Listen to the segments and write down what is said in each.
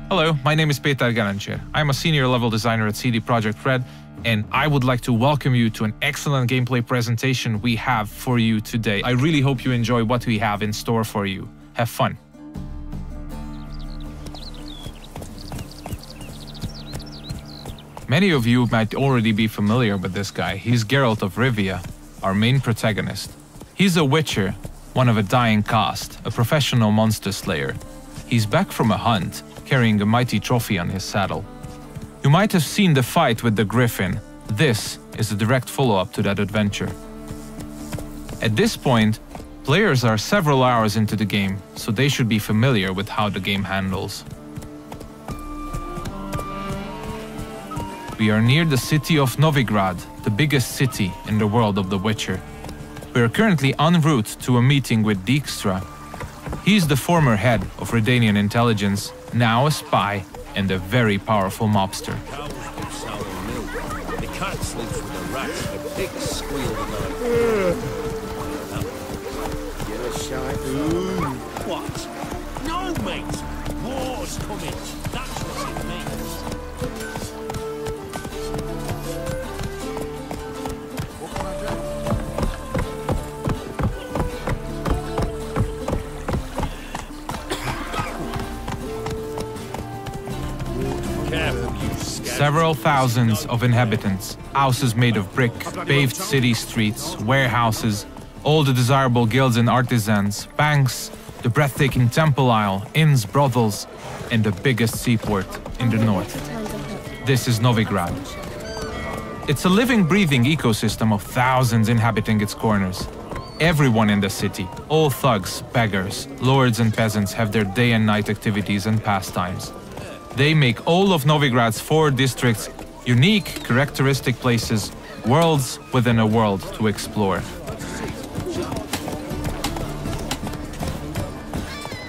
Hello, my name is Peter Garancher. I'm a senior level designer at CD Projekt Red, and I would like to welcome you to an excellent gameplay presentation we have for you today. I really hope you enjoy what we have in store for you. Have fun. Many of you might already be familiar with this guy. He's Geralt of Rivia, our main protagonist. He's a witcher, one of a dying caste, a professional monster slayer. He's back from a hunt, carrying a mighty trophy on his saddle. You might have seen the fight with the griffin. This is a direct follow-up to that adventure. At this point, players are several hours into the game, so they should be familiar with how the game handles. We are near the city of Novigrad, the biggest city in the world of The Witcher. We are currently en route to a meeting with Dijkstra. He's the former head of Redanian intelligence, now a spy and a very powerful mobster. Cows give sour milk. The cat sleeps with the rats. The pigs squeal the night. What? No, mate. War's coming. That's what it means. Several thousands of inhabitants, houses made of brick, paved city streets, warehouses, all the desirable guilds and artisans, banks, the breathtaking temple isle, inns, brothels, and the biggest seaport in the north. This is Novigrad. It's a living, breathing ecosystem of thousands inhabiting its corners. Everyone in the city, all thugs, beggars, lords and peasants have their day and night activities and pastimes. They make all of Novigrad's 4 districts unique, characteristic places, worlds within a world to explore.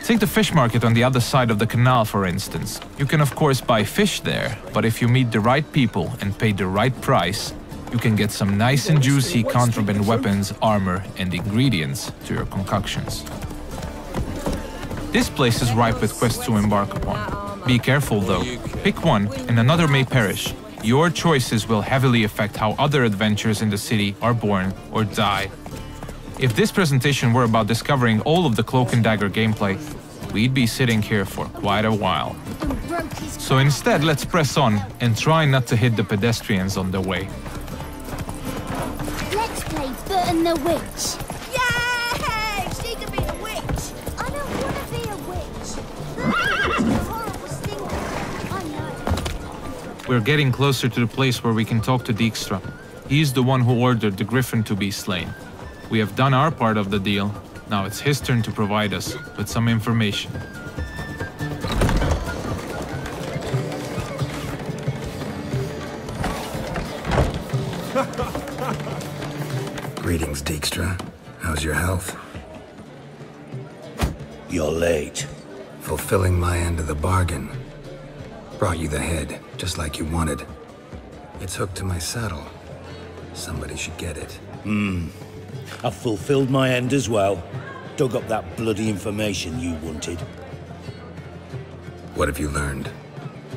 Take the fish market on the other side of the canal, for instance. You can of course buy fish there, but if you meet the right people and pay the right price, you can get some nice and juicy contraband weapons, armor, and ingredients to your concoctions. This place is ripe with quests to embark upon. Be careful though, pick one and another may perish. Your choices will heavily affect how other adventures in the city are born or die. If this presentation were about discovering all of the Cloak and Dagger gameplay, we'd be sitting here for quite a while. So instead, let's press on and try not to hit the pedestrians on the way. Let's play Foot and the Witch. Yay! She can be a witch. I don't want to be a witch. We're getting closer to the place where we can talk to Dijkstra. He's the one who ordered the griffin to be slain. We have done our part of the deal. Now it's his turn to provide us with some information. Greetings, Dijkstra. How's your health? You're late. Fulfilling my end of the bargain. Brought you the head, just like you wanted. It's hooked to my saddle. Somebody should get it. I've fulfilled my end as well. Dug up that bloody information you wanted. What have you learned?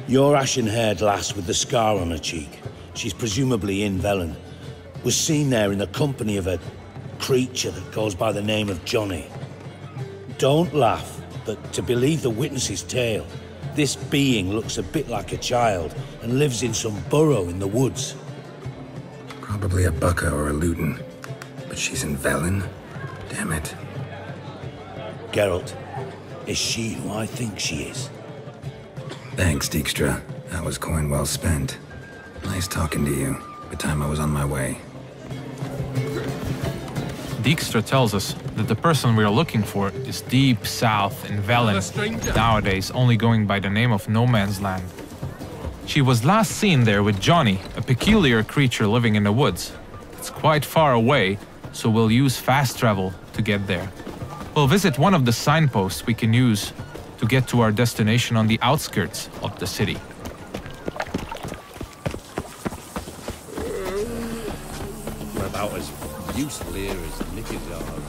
Your ashen-haired lass with the scar on her cheek, she's presumably in Velen, was seen there in the company of a creature that goes by the name of Johnny. Don't laugh, but to believe the witness's tale, this being looks a bit like a child and lives in some burrow in the woods. Probably a Bucca or a Luton. But she's in Velen? Damn it. Geralt, is she who I think she is? Thanks, Dijkstra. That was coin well spent. Nice talking to you. Good time I was on my way. Dijkstra tells us that the person we are looking for is deep south in Velen, nowadays only going by the name of No Man's Land. She was last seen there with Johnny, a peculiar creature living in the woods. It's quite far away, so we'll use fast travel to get there. We'll visit one of the signposts we can use to get to our destination on the outskirts of the city. We're about as useful here as knickers are.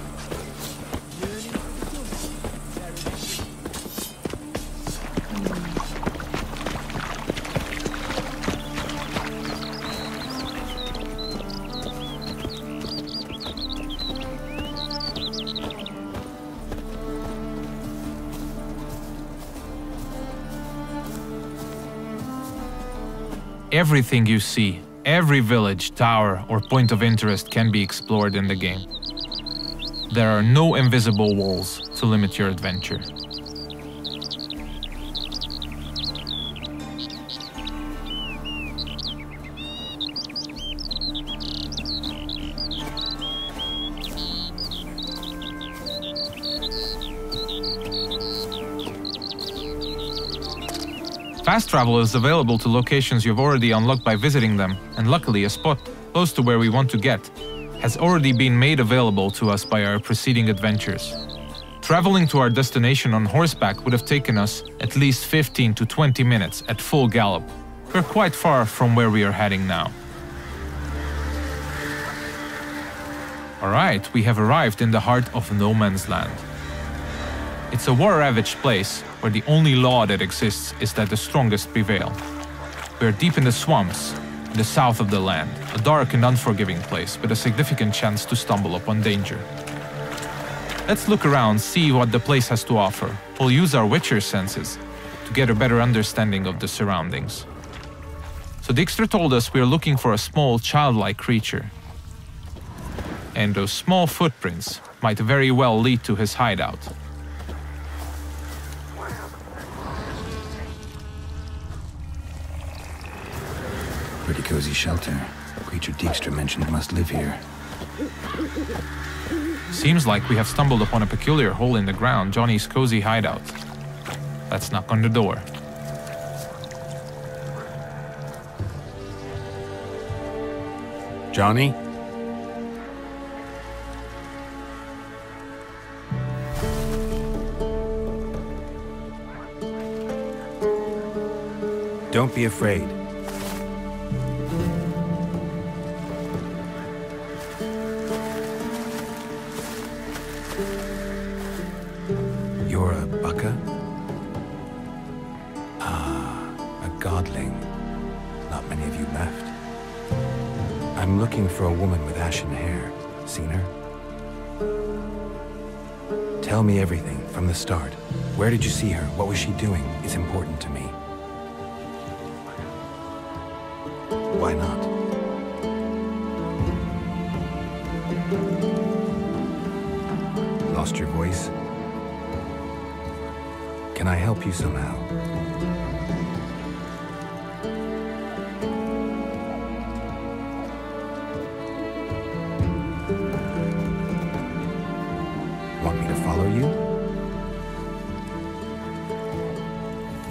Everything you see, every village, tower, or point of interest can be explored in the game. There are no invisible walls to limit your adventure. Fast travel is available to locations you've already unlocked by visiting them, and luckily a spot close to where we want to get has already been made available to us by our preceding adventures. Traveling to our destination on horseback would have taken us at least 15 to 20 minutes at full gallop. We're quite far from where we are heading now. Alright, we have arrived in the heart of no man's land. It's a war-ravaged place where the only law that exists is that the strongest prevail. We are deep in the swamps, in the south of the land, a dark and unforgiving place with a significant chance to stumble upon danger. Let's look around, see what the place has to offer. We'll use our Witcher senses to get a better understanding of the surroundings. So Dijkstra told us we are looking for a small, childlike creature. And those small footprints might very well lead to his hideout. Pretty cozy shelter. The creature Dijkstra mentioned must live here. Seems like we have stumbled upon a peculiar hole in the ground, Johnny's cozy hideout. Let's knock on the door. Johnny? Don't be afraid. You're a bucka? Ah, a godling. Not many of you left. I'm looking for a woman with ashen hair. Seen her? Tell me everything from the start. Where did you see her? What was she doing? It's important to me. Why not? Lost your voice? Can I help you somehow? Want me to follow you?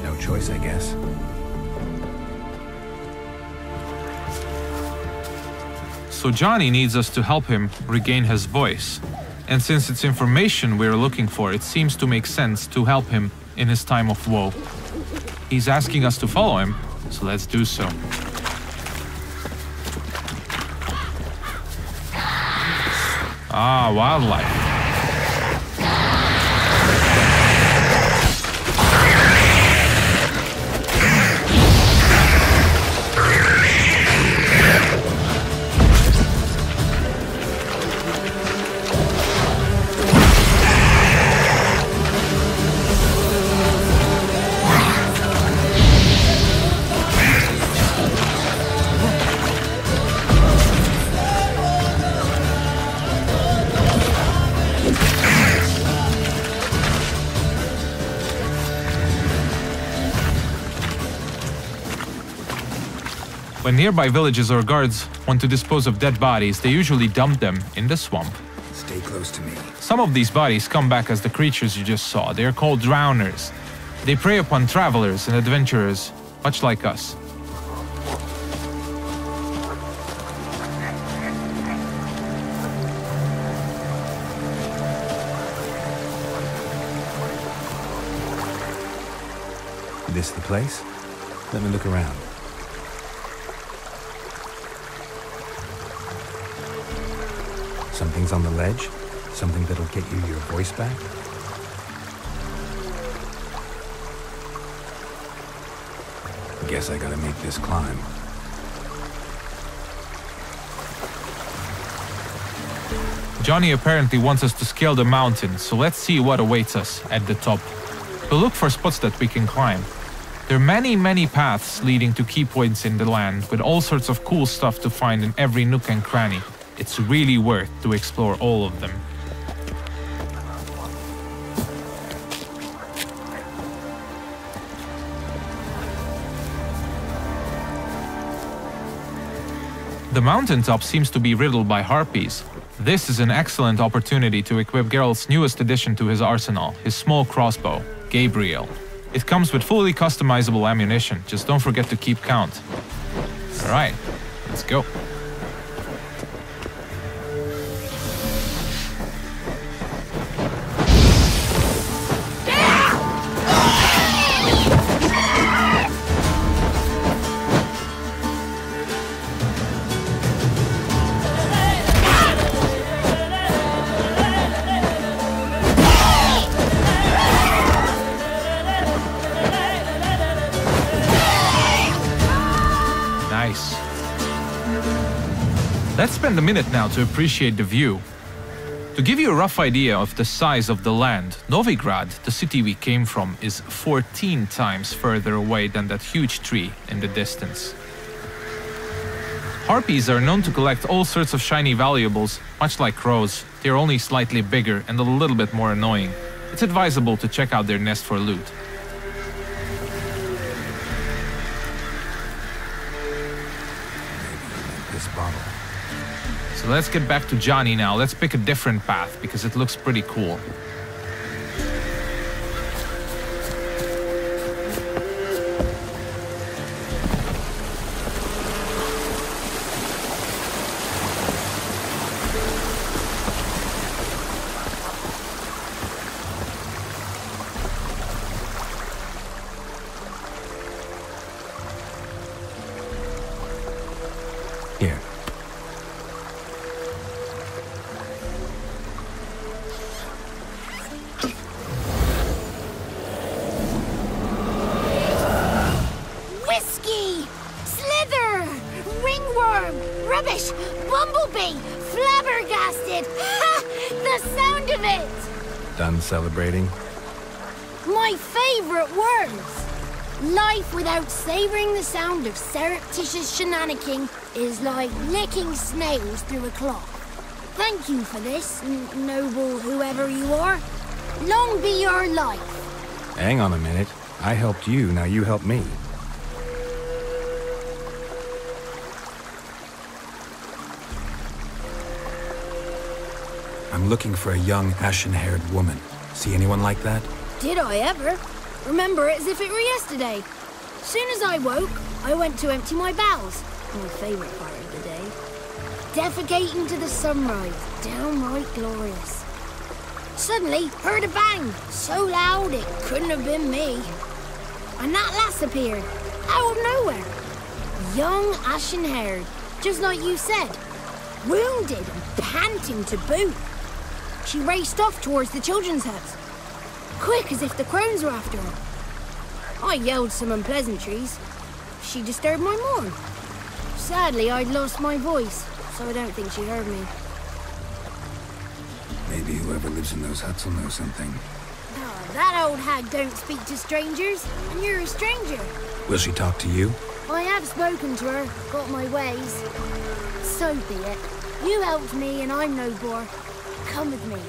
No choice, I guess. So Johnny needs us to help him regain his voice. And since it's information we're looking for, it seems to make sense to help him in his time of woe. He's asking us to follow him, so let's do so. Ah, wildlife. When nearby villages or guards want to dispose of dead bodies, they usually dump them in the swamp. Stay close to me. Some of these bodies come back as the creatures you just saw. They are called drowners. They prey upon travelers and adventurers, much like us. This the place? Let me look around. Something's on the ledge? Something that'll get you your voice back? Guess I gotta make this climb. Johnny apparently wants us to scale the mountain, so let's see what awaits us at the top. We'll look for spots that we can climb. There are many paths leading to key points in the land, with all sorts of cool stuff to find in every nook and cranny. It's really worth to explore all of them. The mountaintop seems to be riddled by harpies. This is an excellent opportunity to equip Geralt's newest addition to his arsenal, his small crossbow, Gabriel. It comes with fully customizable ammunition, just don't forget to keep count. Alright, let's go. Let's spend a minute now to appreciate the view. To give you a rough idea of the size of the land, Novigrad, the city we came from, is 14 times further away than that huge tree in the distance. Harpies are known to collect all sorts of shiny valuables, much like crows. They're only slightly bigger and a little bit more annoying. It's advisable to check out their nest for loot. This bottle. So let's get back to Johnny now. Let's pick a different path because it looks pretty cool. Here. Whiskey! Slither! Ringworm! Rubbish! Bumblebee! Flabbergasted! Ha! The sound of it! Done celebrating? My favorite words! Life without savoring the sound of surreptitious shenanigans is like licking snails through a cloth. Thank you for this, noble whoever you are. Long be your life. Hang on a minute. I helped you, now you help me. I'm looking for a young, ashen-haired woman. See anyone like that? Did I ever? Remember it as if it were yesterday. Soon as I woke, I went to empty my bowels. My favorite part of the day. Defecating to the sunrise. Downright glorious. Suddenly, heard a bang. So loud it couldn't have been me. And that lass appeared. Out of nowhere. Young, ashen-haired. Just like you said. Wounded and panting to boot. She raced off towards the children's huts. Quick as if the crones were after her. I yelled some unpleasantries. She disturbed my morn. Sadly, I'd lost my voice, so I don't think she heard me. Maybe whoever lives in those huts will know something. Oh, that old hag don't speak to strangers, and you're a stranger. Will she talk to you? I have spoken to her, got my ways. So be it. You helped me, and I'm no bore. Come with me.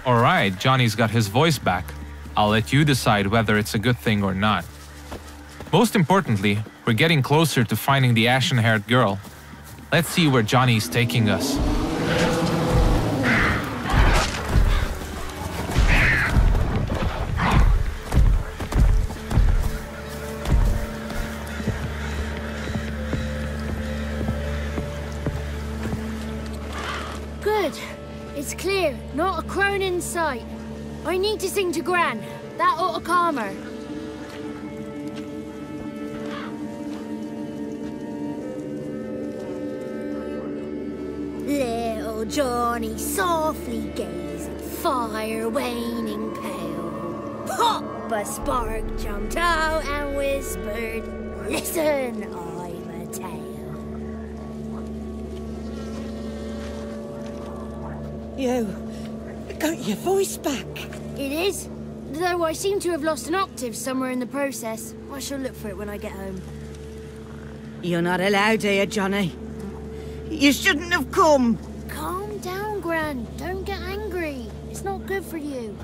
Alright, Johnny's got his voice back. I'll let you decide whether it's a good thing or not. Most importantly, we're getting closer to finding the ashen-haired girl. Let's see where Johnny's taking us. Good. It's clear. Not a crone in sight. I need to sing to Gran. That ought to calm her. Little Johnny softly gazed at fire waning pale. Pop! A spark jumped out and whispered, "Listen, I've a tale." You got your voice back. It is. Though I seem to have lost an octave somewhere in the process. I shall look for it when I get home. You're not allowed here, Johnny. You shouldn't have come. Calm down, Gran. Don't get angry. It's not good for you.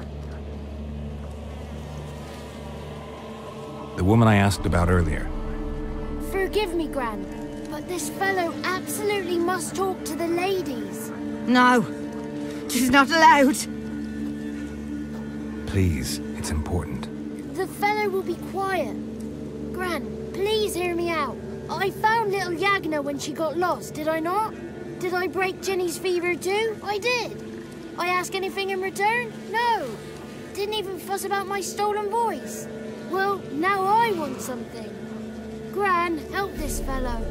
The woman I asked about earlier. Forgive me, Gran, but this fellow absolutely must talk to the ladies. No, she's not allowed. Please, it's important. The fellow will be quiet. Gran, please hear me out. I found little Yagna when she got lost, did I not? Did I break Jenny's fever too? I did. I ask anything in return? No. Didn't even fuss about my stolen voice. Well, now I want something. Gran, help this fellow.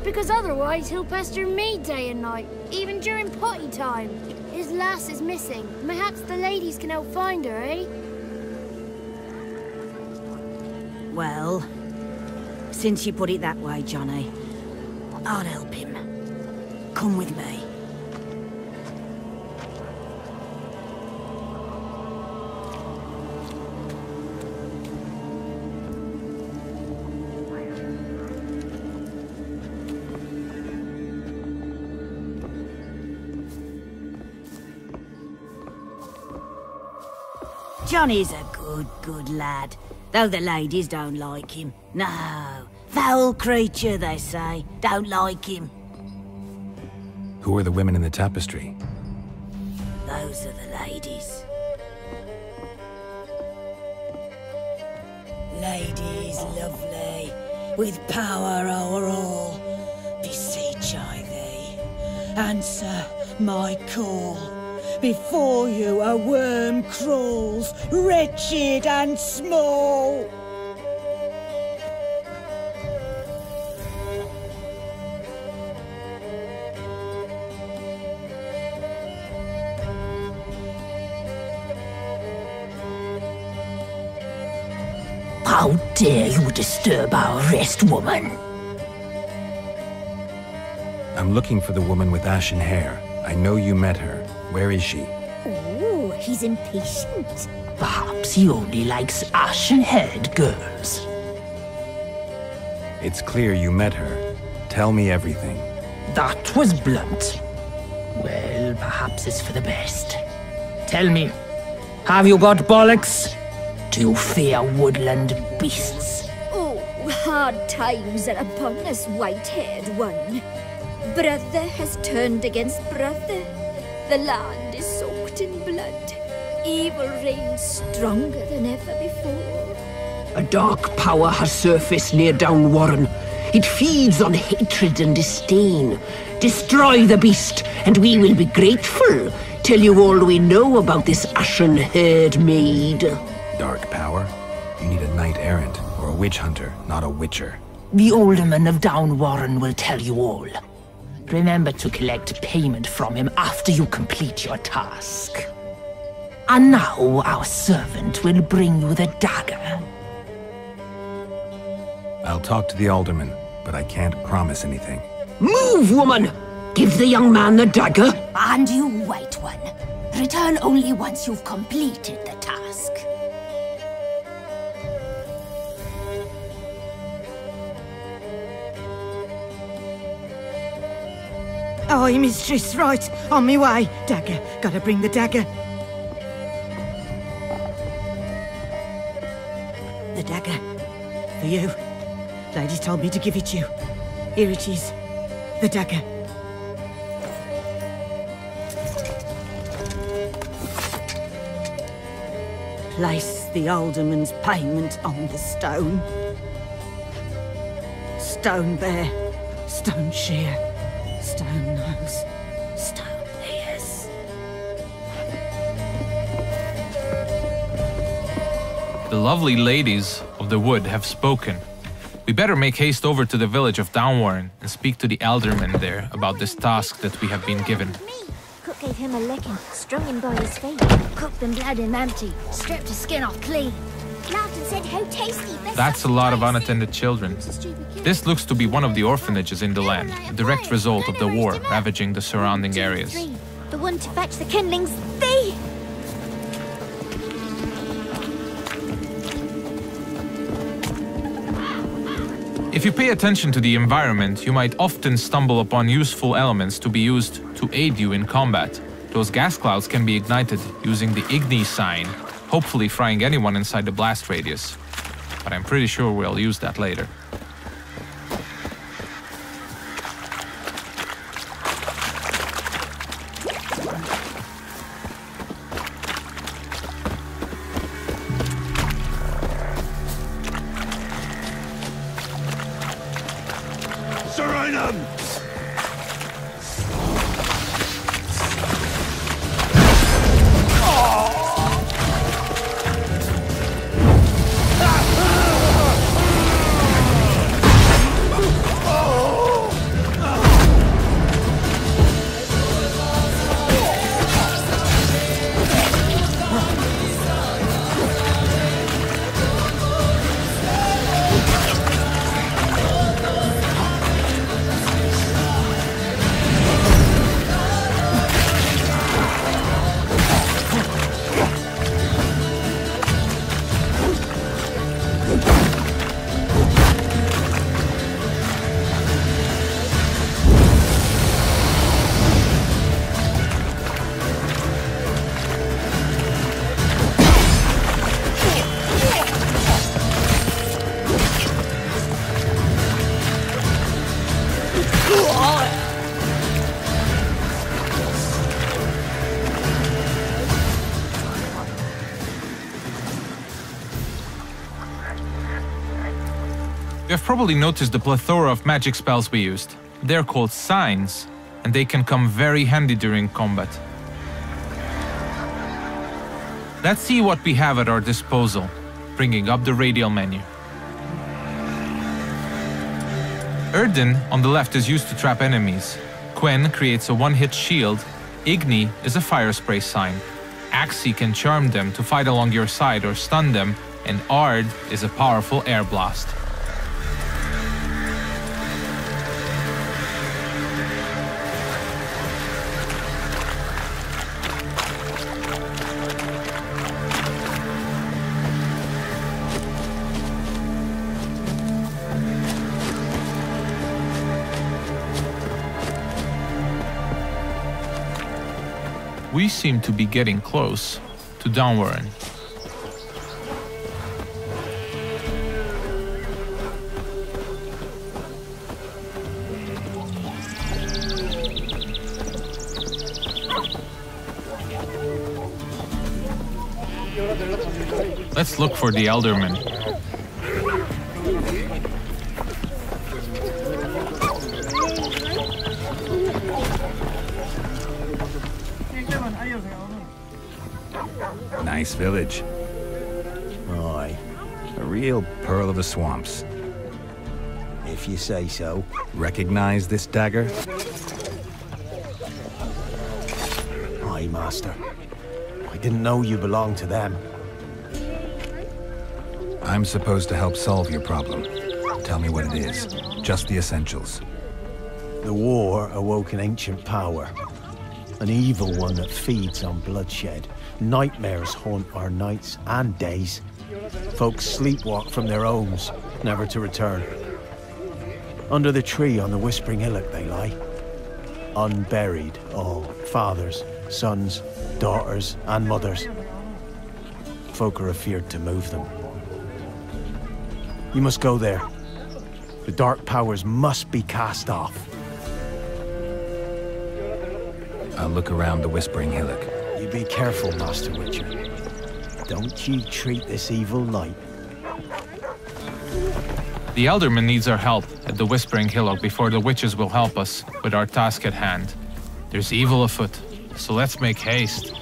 Because otherwise he'll pester me day and night, even during potty time. His lass is missing. Perhaps the ladies can help find her, eh? Well, since you put it that way, Johnny, I'll help him. Come with me. Johnny's a good lad, though the ladies don't like him. No, foul creature, they say. Don't like him. Who are the women in the tapestry? Those are the ladies. Ladies lovely, with power o'er all, beseech I thee, answer my call. Before you a worm crawls, wretched and small. How dare you disturb our rest, woman? I'm looking for the woman with ashen hair. I know you met her. Where is she? Oh, he's impatient. Perhaps he only likes ashen-haired girls. It's clear you met her. Tell me everything. That was blunt. Well, perhaps it's for the best. Tell me, have you got bollocks? Do you fear woodland beasts? Oh, hard times are upon us, white-haired one. Brother has turned against brother. The land is soaked in blood. Evil reigns stronger than ever before. A dark power has surfaced near Downwarren. It feeds on hatred and disdain. Destroy the beast, and we will be grateful. Tell you all we know about this ashen-haired maid. Dark power? You need a knight-errant or a witch hunter, not a witcher. The alderman of Downwarren will tell you all. Remember to collect payment from him after you complete your task. And now our servant will bring you the dagger. I'll talk to the alderman, but I can't promise anything. Move, woman! Give the young man the dagger. And you, white one, return only once you've completed the task. Aye, mistress, right. On me way. Dagger. Gotta bring the dagger. The dagger. For you. Ladies told me to give it you. Here it is. The dagger. Place the alderman's payment on the stone. Stone bear. Stone shear. Stone nose, stone ears. The lovely ladies of the wood have spoken. We better make haste over to the village of Downwarren and speak to the alderman there about this task that we have been given. Cook gave him a licking, strung him by his feet, cooked and bled him empty, stripped his skin off clean. Laughed and said how tasty. That's a lot of unattended children. This looks to be one of the orphanages in the land, a direct result of the war ravaging the surrounding areas. The one to fetch the kindlings, they... If you pay attention to the environment, you might often stumble upon useful elements to be used to aid you in combat. Those gas clouds can be ignited using the Igni sign, hopefully frying anyone inside the blast radius. But I'm pretty sure we'll use that later. You have probably noticed the plethora of magic spells we used. They're called signs, and they can come very handy during combat. Let's see what we have at our disposal, bringing up the radial menu. Erden on the left is used to trap enemies. Quen creates a one-hit shield. Igni is a fire spray sign. Axi can charm them to fight along your side or stun them, and Ard is a powerful air blast. We seem to be getting close to Downwarren. Let's look for the Elderman. Nice village. Aye. A real pearl of the swamps. If you say so. Recognize this dagger? Aye, Master. I didn't know you belonged to them. I'm supposed to help solve your problem. Tell me what it is. Just the essentials. The war awoke an ancient power. An evil one that feeds on bloodshed. Nightmares haunt our nights and days. Folks sleepwalk from their homes, never to return. Under the tree on the Whispering Hillock they lie. Unburied, all. Fathers, sons, daughters, and mothers. Folk are afeared to move them. You must go there. The dark powers must be cast off. I'll look around the Whispering Hillock. You be careful, Master Witcher. Don't you treat this evil light. The Elderman needs our help at the Whispering Hillock before the witches will help us with our task at hand. There's evil afoot, so let's make haste.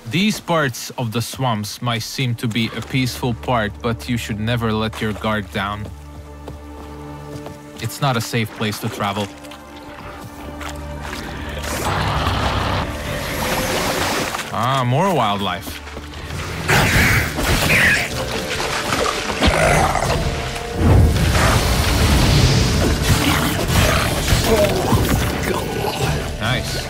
These parts of the swamps might seem to be a peaceful part, but you should never let your guard down. It's not a safe place to travel. Ah, more wildlife. Nice.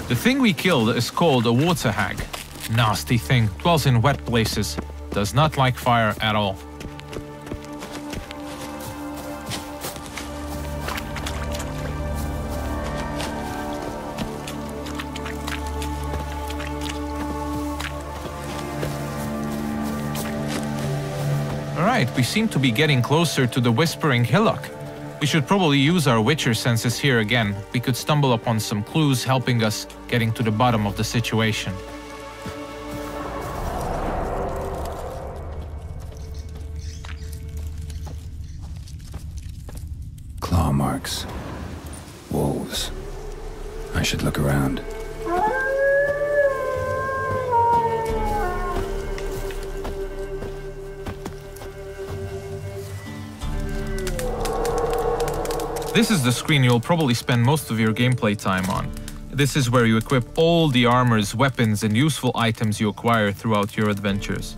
The thing we killed is called a water hag. Nasty thing, dwells in wet places, does not like fire at all. Alright, we seem to be getting closer to the Whispering Hillock. We should probably use our Witcher senses here again. We could stumble upon some clues helping us getting to the bottom of the situation. Claw marks. Wolves. I should look around. This is the screen you'll probably spend most of your gameplay time on. This is where you equip all the armors, weapons, and useful items you acquire throughout your adventures.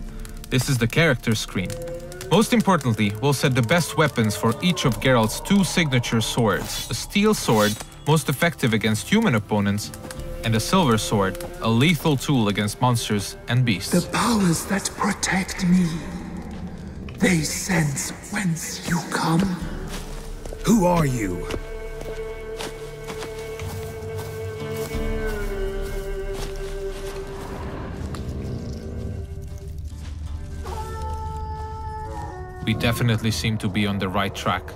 This is the character screen. Most importantly, we'll set the best weapons for each of Geralt's 2 signature swords. A steel sword, most effective against human opponents, and a silver sword, a lethal tool against monsters and beasts. The powers that protect me, they sense whence you come. Who are you? We definitely seem to be on the right track.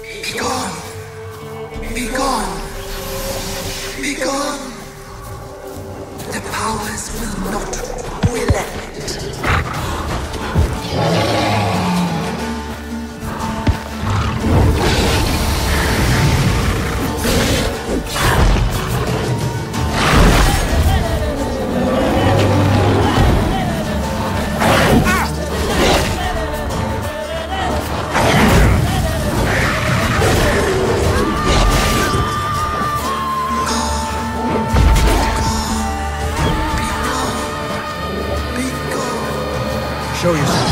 Be gone! Be gone! Be gone! The powers will not relent. Show yourself.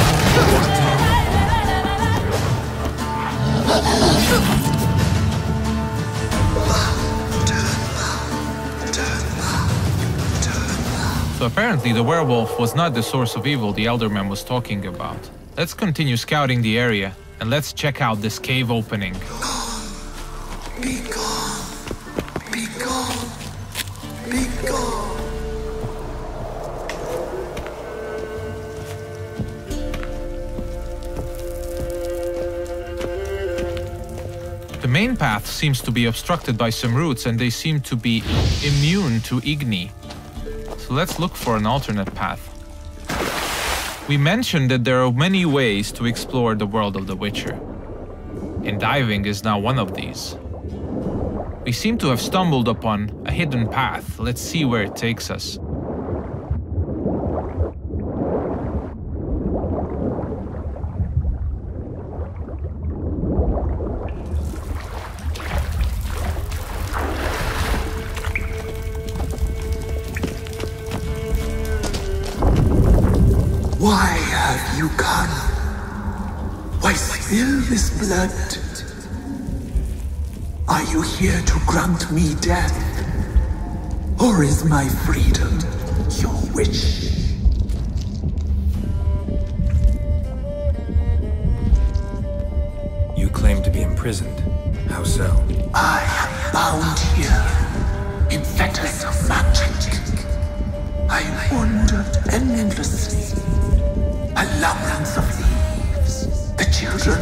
So apparently the werewolf was not the source of evil the Elderman was talking about. Let's continue scouting the area, and let's check out this cave opening. Be gone! Be gone! Be gone! The main path seems to be obstructed by some roots, and they seem to be immune to Igni. So let's look for an alternate path. We mentioned that there are many ways to explore the world of The Witcher, and diving is now one of these. We seem to have stumbled upon a hidden path. Let's see where it takes us. Why have you come? Why spill this blood? Are you here to grant me death? Or is my freedom your wish? You claim to be imprisoned. How so? I am bound here in fetters of magic. I wandered endlessly, A labyrinth of thieves. The children,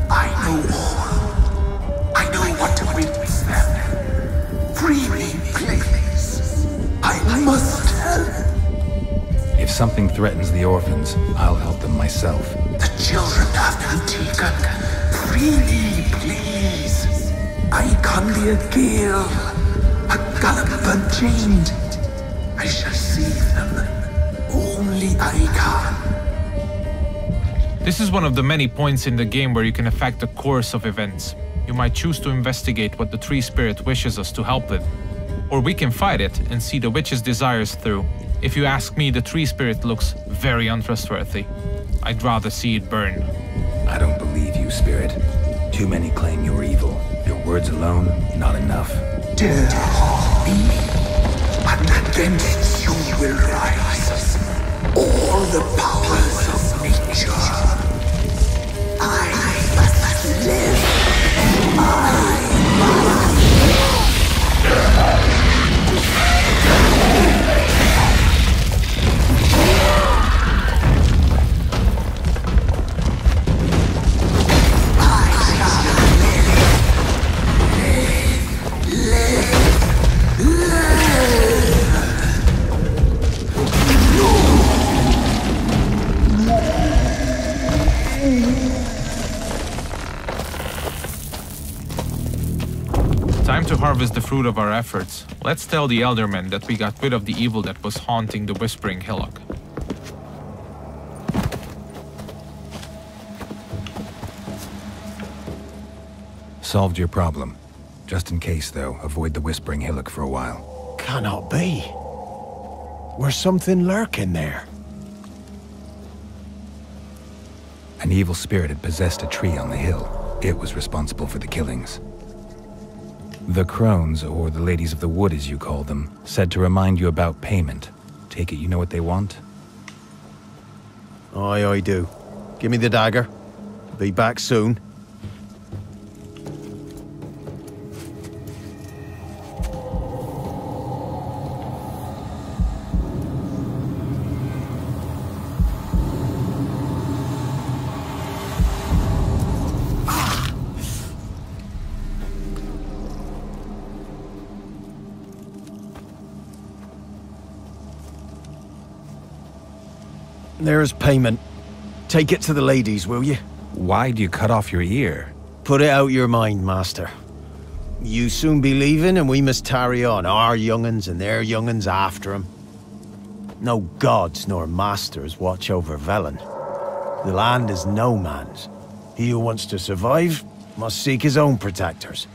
I know all. I know what awaits them. Free me, please. I must help. If something threatens the orphans, I'll help them myself. The children have been taken. Free me, please. I can be a gale, a gallop unchained. I shall save them. Only I can. This is one of the many points in the game where you can affect the course of events. You might choose to investigate what the tree spirit wishes us to help with. Or we can fight it and see the witch's desires through. If you ask me, the tree spirit looks very untrustworthy. I'd rather see it burn. I don't believe you, spirit. Too many claim you're evil. Your words alone, not enough. Dare harm me, and against you will rise all the powers of nature. I must live. Time to harvest the fruit of our efforts. Let's tell the Eldermen that we got rid of the evil that was haunting the Whispering Hillock. Solved your problem. Just in case, though, avoid the Whispering Hillock for a while. Cannot be. Where's something lurking there? An evil spirit had possessed a tree on the hill. It was responsible for the killings. The crones, or the ladies of the wood as you call them, said to remind you about payment. Take it you know what they want? Aye, I do. Give me the dagger. Be back soon. There's payment. Take it to the ladies, will you? Why'd you cut off your ear? Put it out your mind, master. You soon be leaving and we must tarry on, our young'uns and their young'uns after 'em. No gods nor masters watch over Velen. The land is no man's. He who wants to survive must seek his own protectors.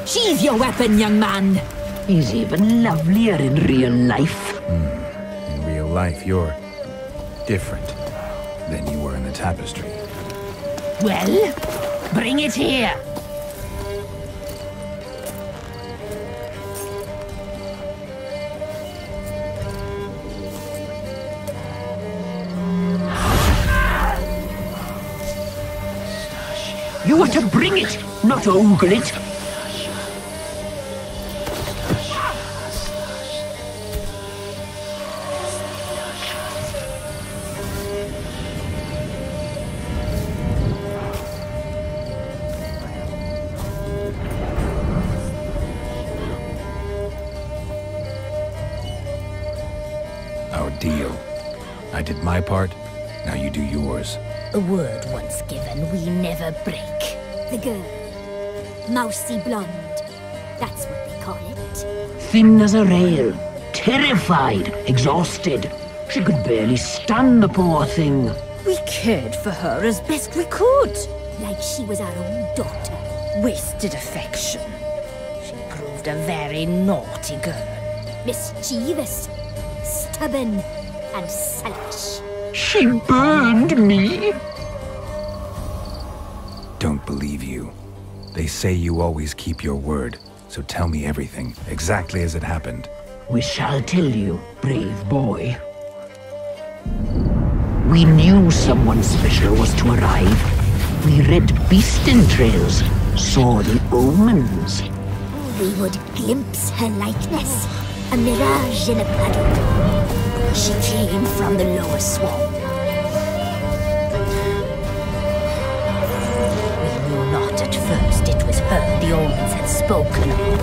Sheathe your weapon, young man. He's even lovelier in real life. In real life, you're different than you were in the tapestry. Well, bring it here. You are to bring it, not ogle it. Our deal. I did my part, now you do yours. A word once given, we never break. The girl. Mousy blonde. That's what they call it. Thin as a rail, terrified, exhausted. She could barely stand, the poor thing. We cared for her as best we could. Like she was our own daughter. Wasted affection. She proved a very naughty girl. Mischievous, stubborn, and selfish. She burned me. Don't believe you. They say you always keep your word, so tell me everything, exactly as it happened. We shall tell you, brave boy. We knew someone special was to arrive. We read beast entrails, saw the omens. We would glimpse her likeness, a mirage in a puddle. She came from the lower swamp. We knew not at first it was her the omens had spoken of.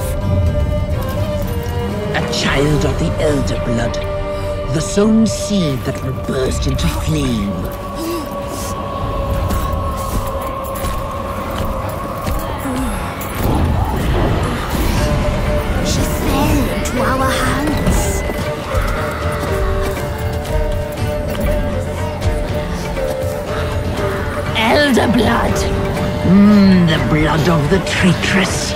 A child of the elder blood, the sown seed that will burst into flame. She fell into our hands. Elder blood! The blood of the traitress.